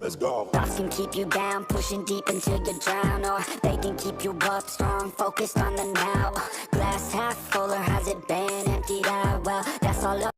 Let's go. Thoughts can keep you down, pushing deep until you drown, or they can keep you up strong, focused on the now. Glass half full, or has it been emptied out? Well, that's all up.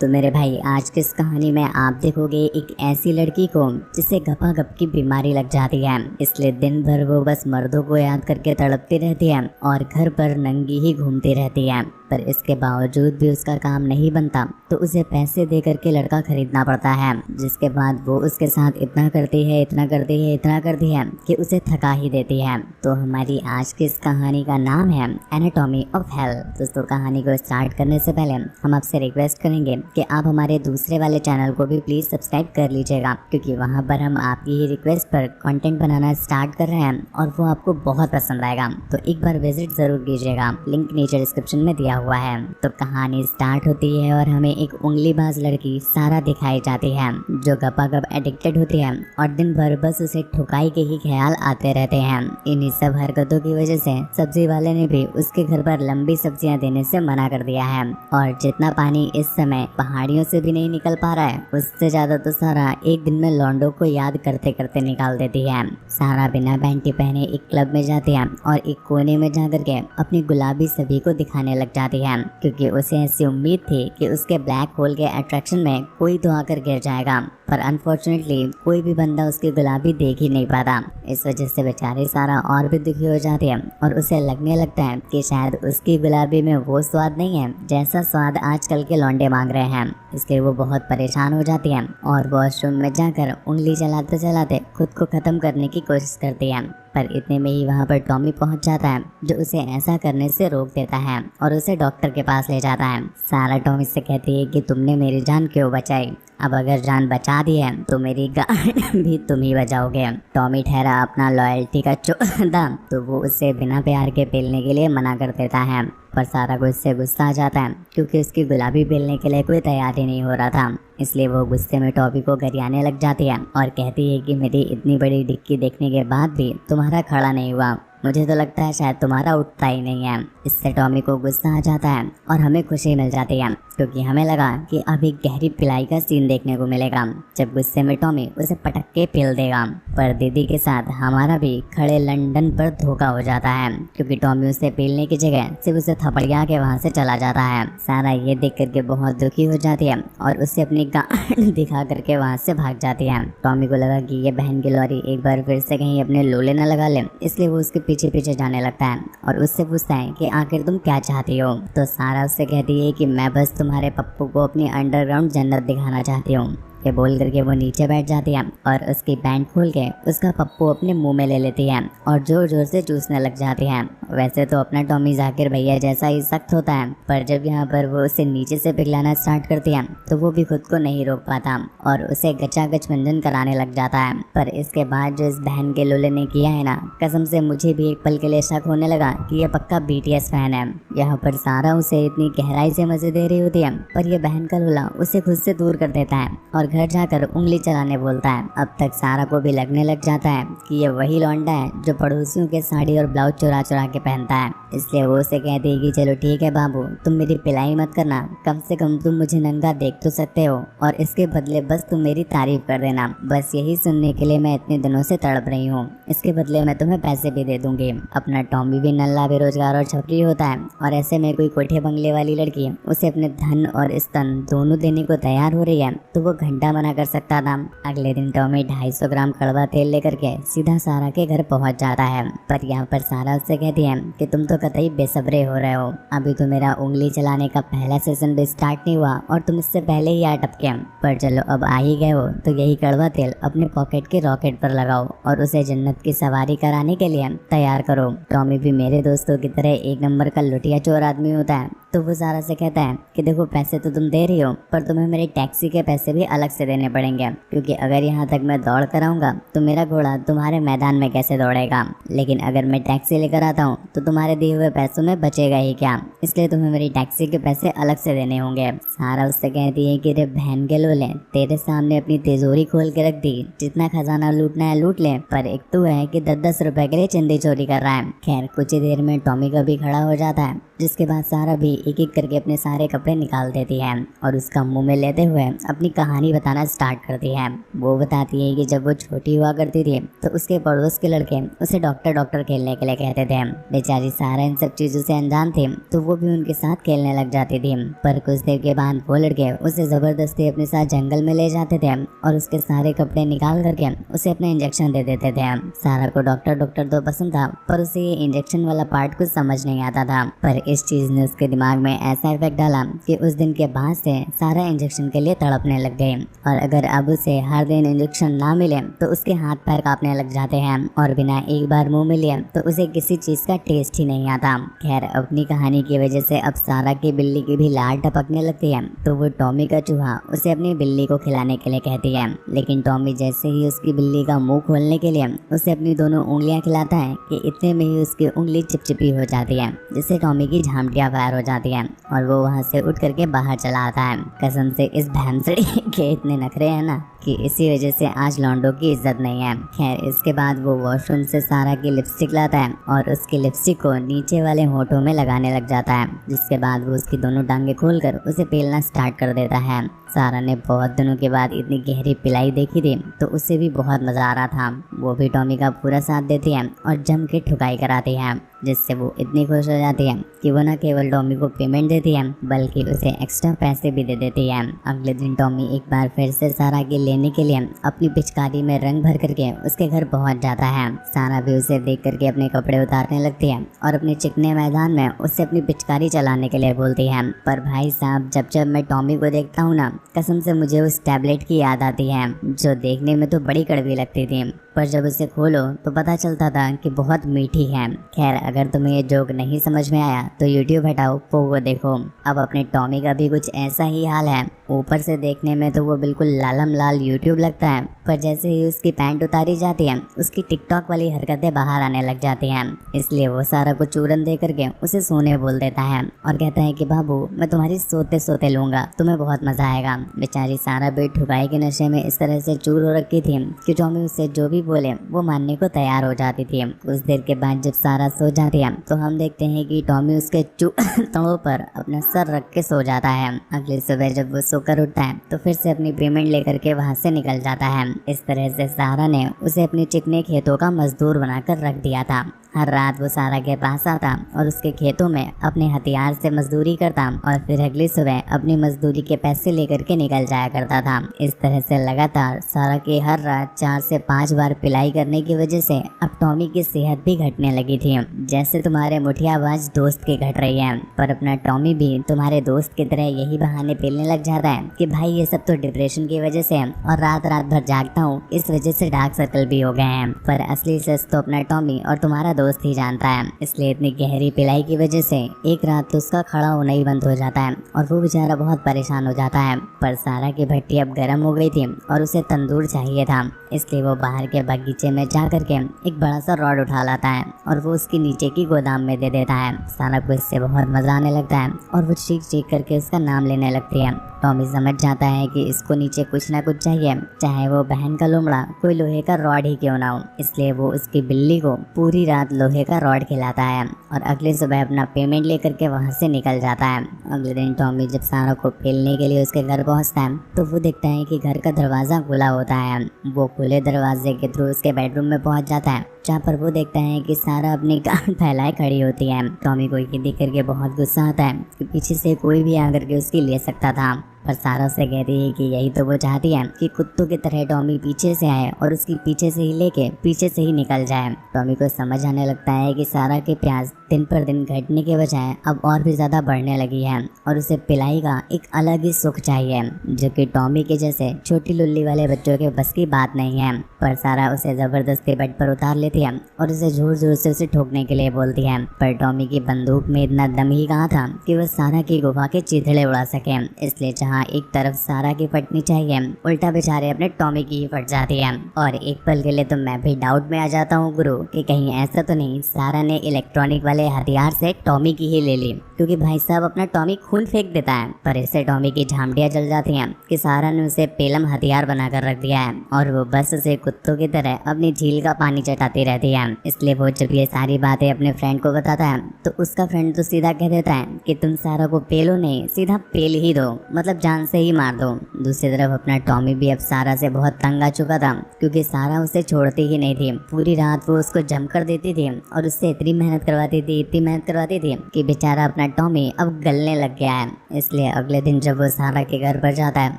तो मेरे भाई, आज की इस कहानी में आप देखोगे एक ऐसी लड़की को जिसे गपागप की बीमारी लग जाती है, इसलिए दिन भर वो बस मर्दों को याद करके तड़पती रहती है और घर पर नंगी ही घूमती रहती है। पर इसके बावजूद भी उसका काम नहीं बनता, तो उसे पैसे दे करके लड़का खरीदना पड़ता है, जिसके बाद वो उसके साथ इतना करती है कि उसे थका ही देती है। तो हमारी आज की इस कहानी का नाम है एनाटॉमी ऑफ हेल। दोस्तों, कहानी को स्टार्ट करने से पहले हम आपसे रिक्वेस्ट करेंगे कि आप हमारे दूसरे वाले चैनल को भी प्लीज सब्सक्राइब कर लीजिएगा, क्योंकि वहाँ पर हम आपकी ही रिक्वेस्ट पर कंटेंट बनाना स्टार्ट कर रहे हैं और वो आपको बहुत पसंद आएगा। तो एक बार विजिट जरूर कीजिएगा, लिंक नीचे डिस्क्रिप्शन में दिया हुआ है। तो कहानी स्टार्ट होती है और हमें एक उंगलीबाज लड़की सारा दिखाई जाती है, जो गपागप एडिक्टेड होती है और दिन भर बस उसे ठुकाई के ही ख्याल आते रहते हैं। इन्हीं सब हरकतों की वजह से सब्जी वाले ने भी उसके घर पर लंबी सब्जियां देने से मना कर दिया है, और जितना पानी इस समय पहाड़ियों से भी नहीं निकल पा रहा है, उससे ज्यादा तो सारा एक दिन में लौंडो को याद करते करते निकाल देती है। सारा बिना पैंटी पहने एक क्लब में जाती है और एक कोने में जाकर के अपनी गुलाबी सभी को दिखाने लग जाती है, क्योंकि उसे ऐसी उम्मीद थी कि उसके ब्लैक होल के अट्रैक्शन में कोई तो आकर गिर जाएगा, पर अनफॉर्चुनेटली कोई भी बंदा उसकी गुलाबी देख ही नहीं पाता। इस वजह से बेचारी सारा और भी दुखी हो जाती है और उसे लगने लगता है कि शायद उसकी गुलाबी में वो स्वाद नहीं है जैसा स्वाद आजकल के लौंडे मांग रहे हैं। इसलिए वो बहुत परेशान हो जाती है और वॉशरूम में जाकर उंगली चलाते चलाते खुद को खत्म करने की कोशिश करती है। पर इतने में ही वहाँ पर टॉमी पहुँच जाता है, जो उसे ऐसा करने से रोक देता है और उसे डॉक्टर के पास ले जाता है। सारा टॉमी से कहती है कि तुमने मेरी जान क्यों बचाई, अब अगर जान बचा दी है तो मेरी गांड भी तुम ही बचाओगे। टॉमी ठहरा अपना लॉयल्टी का चोदा, तो वो उसे बिना प्यार के पेलने के लिए मना कर देता है। पर सारा को इससे गुस्सा आ जाता है, क्योंकि उसकी गुलाबी पेलने के लिए कोई तैयार ही नहीं हो रहा था। इसलिए वो गुस्से में टॉमी को गरियाने लग जाती है और कहती है कि मेरी इतनी बड़ी डिक्की देखने के बाद भी तुम्हारा खड़ा नहीं हुआ, मुझे तो लगता है शायद तुम्हारा उठता ही नहीं है। इससे टॉमी को गुस्सा आ जाता है और हमें खुशी मिल जाती है, क्योंकि हमें लगा कि अब एक गहरी पिलाई का सीन देखने को मिलेगा, जब गुस्से में टॉमी उसे पटक के पेल देगा। पर दीदी के साथ हमारा भी खड़े लंदन पर धोखा हो जाता है, क्योंकि टॉमी उसे पेलने की जगह सिर्फ उसे थपड़िया के वहाँ से चला जाता है। सारा ये देख करके बहुत दुखी हो जाती है और उसे अपनी गांड दिखा करके वहाँ से भाग जाती है। टॉमी को लगा कि ये बहन की लॉरी एक बार फिर से कहीं अपने लोले न लगा ले, इसलिए वो उसके पीछे पीछे जाने लगता है और उससे पूछता है कि आखिर तुम क्या चाहती हो। तो सारा उससे कहती है कि मैं बस तुम्हारे पप्पू को अपनी अंडरग्राउंड जन्नत दिखाना चाहती हूँ। ये बोल करके वो नीचे बैठ जाती है और उसकी पैंट खोल के उसका पप्पू अपने मुंह में ले लेती है और जोर जोर से चूसने लग जाती है। वैसे तो अपना टॉमी जाकिर भैया जैसा ही सख्त होता है, पर जब यहाँ पर वो उसे नीचे से पिघलाना स्टार्ट करती है तो वो भी खुद को नहीं रोक पाता और उसे गचागच मंजन कराने लग जाता है। पर इसके बाद जो इस बहन के लोले ने किया है ना, कसम से मुझे भी एक पल के लिए शक होने लगा कि ये पक्का BTS फैन है। यहाँ पर सारा उसे इतनी गहराई से मजे दे रही होती है, पर यह बहन का लोला उसे खुद से दूर कर देता है और घर जाकर उंगली चलाने बोलता है। अब तक सारा को भी लगने लग जाता है कि ये वही लौंडा है जो पड़ोसियों के साड़ी और ब्लाउज चुरा चुरा के पहनता है। इसलिए वो उसे कहती है कि चलो ठीक है बाबू, तुम मेरी पिलाई मत करना, कम से कम तुम मुझे नंगा देख तो सकते हो और इसके बदले बस तुम मेरी तारीफ कर देना। बस यही सुनने के लिए मैं इतने दिनों से तड़प रही हूँ, इसके बदले मैं तुम्हें पैसे भी दे दूंगी। अपना टॉमी भी नल्ला बेरोजगार और छपरी होता है और ऐसे में कोई कोठे बंगले वाली लड़की उसे अपने धन और स्तन दोनों देने को तैयार हो रही है, तो वो घंटा मना कर सकता था। अगले दिन टॉमी 250 ग्राम कड़वा तेल लेकर के सीधा सारा के घर पहुंच जाता है। पर यहाँ पर सारा उससे कहती है कि तुम तो कतई बेसब्रे हो रहे हो, अभी तो मेरा उंगली चलाने का पहला सेशन भी स्टार्ट नहीं हुआ और तुम इससे पहले ही आ टपके। पर चलो अब आ ही गए हो तो यही कड़वा तेल अपने पॉकेट के रॉकेट पर लगाओ और उसे जन्नत की सवारी कराने के लिए तैयार करो। टॉमी भी मेरे दोस्तों की तरह एक नंबर का लुटिया चोर आदमी होता है, तो वो सारा से कहता है कि देखो पैसे तो तुम दे रही हो, पर तुम्हें मेरी टैक्सी के पैसे भी अलग से देने पड़ेंगे, क्योंकि अगर यहाँ तक मैं दौड़ कर आऊंगा तो मेरा घोड़ा तुम्हारे मैदान में कैसे दौड़ेगा, लेकिन अगर मैं टैक्सी लेकर आता हूँ तो तुम्हारे दिए हुए पैसों में बचेगा ही क्या, इसलिए तुम्हें मेरी टैक्सी के पैसे अलग से देने होंगे। सारा उससे कहती है कि रे बहन के लोले, तेरे सामने अपनी तिजोरी खोल के रख दी, जितना खजाना लूटना है लूट ले, पर एक तो है कि 10-10 रुपए के लिए चंदी चोरी कर रहा है। खैर कुछ ही देर में टॉमी का भी खड़ा हो जाता है, जिसके बाद सारा भी एक एक करके अपने सारे कपड़े निकाल देती है और उसका मुंह में लेते हुए अपनी कहानी बताना स्टार्ट करती है। वो बताती है कि जब वो छोटी हुआ करती थी तो उसके पड़ोस के लड़के उसे डॉक्टर डॉक्टर खेलने के लिए कहते थे। बेचारी सारा इन सब चीजों से अनजान थी तो वो भी उनके साथ खेलने लग जाती थी। पर कुछ देर के बाद वो लड़के उसे जबरदस्ती अपने साथ जंगल में ले जाते थे और उसके सारे कपड़े निकाल करके उसे अपने इंजेक्शन दे देते थे। सारा को डॉक्टर डॉक्टर तो पसंद था पर उसे ये इंजेक्शन वाला पार्ट कुछ समझ नहीं आता था। पर इस चीज ने उसके दिमाग में ऐसा इफेक्ट डाला कि उस दिन के बाद से सारा इंजेक्शन के लिए तड़पने लग गई और अगर अब उसे हर दिन इंजेक्शन ना मिले तो उसके हाथ पैर कांपने लग जाते हैं और बिना एक बार मुंह में लिए तो उसे किसी चीज का टेस्ट ही नहीं आता। खैर अपनी कहानी की वजह से अब सारा की बिल्ली की भी लार टपकने लगती है तो वो टॉमी का चूहा उसे अपनी बिल्ली को खिलाने के लिए कहती है। लेकिन टॉमी जैसे ही उसकी बिल्ली का मुंह खोलने के लिए उसे अपनी दोनों उंगलियां खिलाता है कि इतने में ही उसकी उंगली चिपचिपी हो जाती है जिससे टॉमी की झामटियां फायर हो जाती है और वो वहां से उठ करके बाहर चला आता है। कसम से इस भैंसड़ी के इतने नखरे हैं ना कि इसी वजह से आज लॉन्डो की इज्जत नहीं है। खैर इसके बाद वो वॉशरूम से सारा की लिपस्टिक लाता है और उसकी लिपस्टिक को नीचे वाले होठों में लगाने लग जाता है, जिसके बाद वो उसकी दोनों टांगे खोलकर उसे पेलना स्टार्ट कर देता है। सारा ने बहुत दिनों के बाद इतनी गहरी पिलाई देखी थी तो उससे भी बहुत मजा आ रहा था। वो भी टॉमी का पूरा साथ देती है और जम के ठुकाई कराती है जिससे वो इतनी खुश हो जाती है कि वो न केवल टॉमी को पेमेंट देती है बल्कि उसे एक्स्ट्रा पैसे भी दे देती है। अगले दिन टॉमी एक बार फिर से सारा के लेने के लिए अपनी पिचकारी में रंग भर करके उसके घर पहुंच जाता है। सारा भी उसे देख करके अपने कपड़े उतारने लगती है और अपने चिकने मैदान में उससे अपनी पिचकारी चलाने के लिए बोलती है। पर भाई साहब जब जब मैं टॉमी को देखता हूँ ना कसम से मुझे उस टैबलेट की याद आती है जो देखने में तो बड़ी कड़वी लगती थी पर जब उसे खोलो तो पता चलता था कि बहुत मीठी है। खैर अगर तुम्हें ये जोक नहीं समझ में आया तो यूट्यूब हटाओ पोगो देखो। अब अपने टॉमी का भी कुछ ऐसा ही हाल है। ऊपर से देखने में तो वो बिल्कुल लालम लाल यूट्यूब लगता है पर जैसे ही उसकी पैंट उतारी जाती है उसकी टिकटॉक वाली हरकतें बाहर आने लग जाती हैं। इसलिए वो सारा को चूरन दे करके उसे सोने बोल देता है और कहता है कि बाबू मैं तुम्हारी सोते सोते लूंगा, तुम्हें बहुत मजा आएगा। बेचारी सारा भी ठुकाई के नशे में इस तरह से चूर हो रखी थी कि टॉमी उससे जो भी बोले वो मानने को तैयार हो जाती थी। कुछ देर के बाद जब सारा सो जाती है तो हम देखते हैं कि टॉमी उसके तड़ों पर अपना सर रख के सो जाता है। अगली सुबह जब वो सोकर उठता है तो फिर से अपनी पेमेंट लेकर के वहां से निकल जाता है। इस तरह से सारा ने उसे अपने चिकने खेतों का मजदूर बनाकर रख दिया था। हर रात वो सारा के पास आता और उसके खेतों में अपने हथियार से मजदूरी करता और फिर अगली सुबह अपनी मजदूरी के पैसे लेकर के निकल जाया करता था। इस तरह से लगातार सारा की हर रात 4 से 5 बार पिलाई करने की वजह से अब टॉमी की सेहत भी घटने लगी थी। जैसे तुम्हारे मुठियाबाज दोस्त की घट रही है पर अपना टॉमी भी तुम्हारे दोस्त की तरह यही बहाने पेलने लग जाता है कि भाई ये सब तो डिप्रेशन की वजह से है और रात रात भर जागता हूँ इस वजह से डार्क सर्कल भी हो गए हैं। पर असली सच तो अपना टॉमी और तुम्हारा दोस्त ही जानता है। इसलिए इतनी गहरी पिलाई की वजह से एक रात तो उसका खड़ा होना ही बंद हो जाता है और वो बेचारा बहुत परेशान हो जाता है। पर सारा की भट्टी अब गर्म हो गई थी और उसे तंदूर चाहिए था, इसलिए वो बाहर के बगीचे में जा करके एक बड़ा सा रॉड उठा लाता है और वो उसकी नीचे की गोदाम में दे देता है। सारा को इससे बहुत मजा आने लगता है और वो चीख चीख करके उसका नाम लेने लगती है। टॉमी समझ जाता है कि इसको नीचे कुछ ना कुछ चाहिए, चाहे वो बहन का लोमड़ा कोई लोहे का रॉड ही क्यों ना हो। इसलिए वो उसकी बिल्ली को पूरी रात लोहे का रॉड खिलाता है और अगले सुबह अपना पेमेंट लेकर के वहाँ से निकल जाता है। अगले दिन टॉमी जब सारा को पेलने के लिए उसके घर पहुँचता है तो वो देखता है कि घर का दरवाज़ा खुला होता है। वो खुले दरवाजे के थ्रू उसके बेडरूम में पहुँच जाता है जहाँ पर वो देखता है कि सारा अपनी गांड फैलाए खड़ी होती है। टॉमी को ये देख करके बहुत गुस्सा आता है कि पीछे से कोई भी आकर के उसकी ले सकता था, पर सारा उसे कहती है कि यही तो वो चाहती है कि कुत्तों की तरह टॉमी पीछे से आए और उसकी पीछे से ही लेके पीछे से ही निकल जाए। टॉमी को समझ आने लगता है कि सारा की प्यास दिन पर दिन घटने के बजाय अब और भी ज़्यादा बढ़ने लगी है और उसे पिलाई का एक अलग ही सुख चाहिए जो कि टॉमी के जैसे छोटी लुल्ली वाले बच्चों के बस की बात नहीं है। पर सारा उसे ज़बरदस्ती बेड पर उतार लेती है और उसे जोर जोर से उसे ठोकने के लिए बोलती है। पर टॉमी की बंदूक में इतना दम ही कहाँ था कि वह सारा की गुफा के चीथड़े उड़ा सके। इसलिए जहाँ एक तरफ सारा की फटनी चाहिए उल्टा बेचारे अपने टॉमी की ही फट जाती है। और एक पल के लिए तो मैं भी डाउट में आ जाता हूँ गुरु कि कहीं ऐसा तो नहीं सारा ने इलेक्ट्रॉनिक वाले हथियार से टॉमी की ही ले ली। क्योंकि भाई साहब अपना टॉमी खून फेंक देता है। पर इससे टॉमी की झामटियां जल जाती हैं कि सारा ने उसे पेलम हथियार बनाकर रख दिया है और वो बस उसे कुत्तों की तरह अपनी झील का पानी चटाती रहती है। इसलिए वो जब ये सारी बातें अपने फ्रेंड को बताता है तो उसका फ्रेंड तो सीधा कह देता है कि तुम सारा को पेलो नहीं, सीधा पेल ही दो, मतलब जान से ही मार दो। दूसरी तरफ अपना टॉमी भी अब सारा से बहुत तंग आ चुका था, क्योंकि सारा उसे छोड़ती ही नहीं थी। पूरी रात वो उसको जम कर देती थी और उससे इतनी मेहनत करवाती थी कि बेचारा अपना टॉमी अब गलने लग गया है। इसलिए अगले दिन जब वो सारा के घर पर जाता है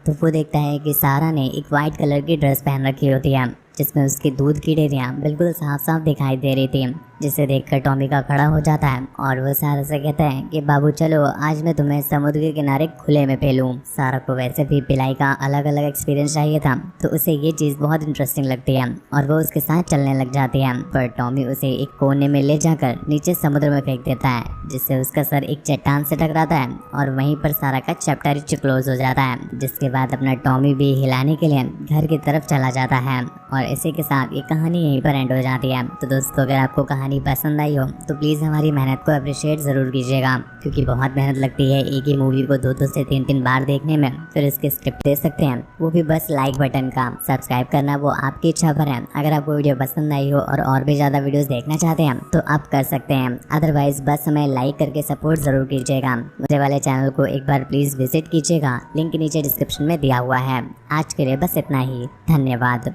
तो वो देखता है कि सारा ने एक वाइट कलर की ड्रेस पहन रखी होती है, जिसमें उसकी दूध की डेयरियाँ बिल्कुल साफ साफ दिखाई दे रही थी, जिसे देखकर टॉमी का खड़ा हो जाता है और वो सारा से कहता है कि बाबू चलो आज मैं तुम्हें समुद्र के किनारे खुले में पेलूं। सारा को वैसे भी पिलाई का अलग अलग एक्सपीरियंस चाहिए था, तो उसे ये चीज़ बहुत इंटरेस्टिंग लगती है और वो उसके साथ चलने लग जाती है। पर टॉमी उसे एक कोने में ले जाकर नीचे समुद्र में फेंक देता है, जिससे उसका सर एक चट्टान से टकराता है और वहीं पर सारा का चैप्टर क्लोज हो जाता है। जिसके बाद अपना टॉमी भी हिलाने के लिए घर की तरफ चला जाता है और इसी के साथ ये कहानी यहीं पर एंड हो जाती है। तो दोस्तों अगर आपको कहानी पसंद आई हो तो प्लीज़ हमारी मेहनत को अप्रिशिएट ज़रूर कीजिएगा, क्योंकि बहुत मेहनत लगती है एक ही मूवी को 2 से 3 बार देखने में। फिर इसके स्क्रिप्ट दे सकते हैं, वो भी बस लाइक बटन का। सब्सक्राइब करना वो आपकी इच्छा पर है। अगर आपको वीडियो पसंद आई हो और भी ज़्यादा वीडियोस देखना चाहते हैं तो आप कर सकते हैं, अदरवाइज बस हमें लाइक करके सपोर्ट ज़रूर कीजिएगा। मुझे वाले चैनल को एक बार प्लीज़ विजिट कीजिएगा, लिंक नीचे डिस्क्रिप्शन में दिया हुआ है। आज के लिए बस इतना ही, धन्यवाद।